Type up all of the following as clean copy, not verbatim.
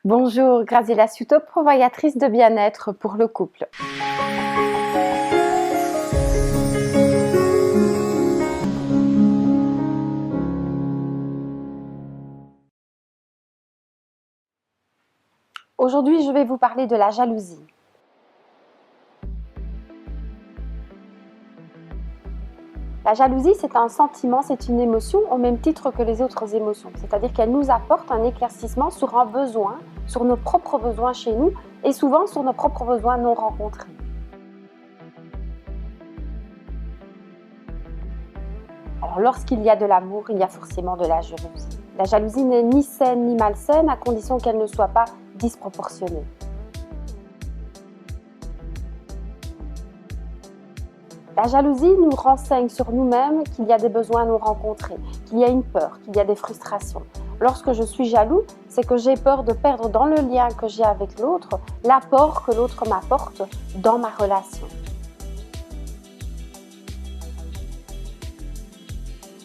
Bonjour, Graziella Suto, provocatrice de bien-être pour le couple. Aujourd'hui, je vais vous parler de la jalousie. La jalousie, c'est un sentiment, c'est une émotion au même titre que les autres émotions. C'est-à-dire qu'elle nous apporte un éclaircissement sur un besoin, sur nos propres besoins chez nous et souvent sur nos propres besoins non rencontrés. Alors, lorsqu'il y a de l'amour, il y a forcément de la jalousie. La jalousie n'est ni saine ni malsaine à condition qu'elle ne soit pas disproportionnée. La jalousie nous renseigne sur nous-mêmes qu'il y a des besoins non rencontrés, qu'il y a une peur, qu'il y a des frustrations. Lorsque je suis jaloux, c'est que j'ai peur de perdre dans le lien que j'ai avec l'autre, l'apport que l'autre m'apporte dans ma relation.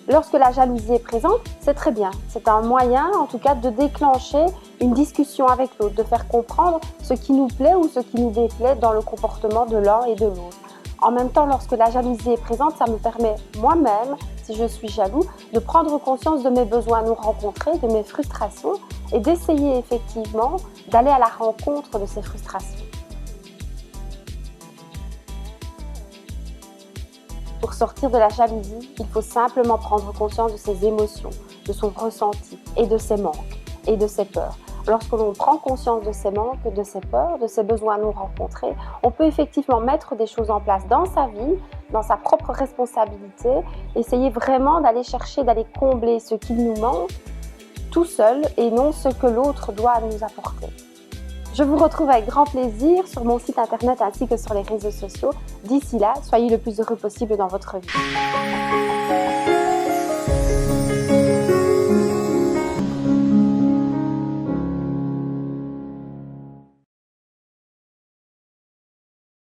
Lorsque la jalousie est présente, c'est très bien. C'est un moyen, en tout cas, de déclencher une discussion avec l'autre, de faire comprendre ce qui nous plaît ou ce qui nous déplaît dans le comportement de l'un et de l'autre. En même temps, lorsque la jalousie est présente, ça me permet moi-même, si je suis jaloux, de prendre conscience de mes besoins non rencontrés, de mes frustrations et d'essayer effectivement d'aller à la rencontre de ces frustrations. Pour sortir de la jalousie, il faut simplement prendre conscience de ses émotions, de son ressenti et de ses manques et de ses peurs. Lorsque l'on prend conscience de ses manques, de ses peurs, de ses besoins non rencontrés, on peut effectivement mettre des choses en place dans sa vie, dans sa propre responsabilité, essayer vraiment d'aller chercher, d'aller combler ce qui nous manque tout seul et non ce que l'autre doit nous apporter. Je vous retrouve avec grand plaisir sur mon site internet ainsi que sur les réseaux sociaux. D'ici là, soyez le plus heureux possible dans votre vie.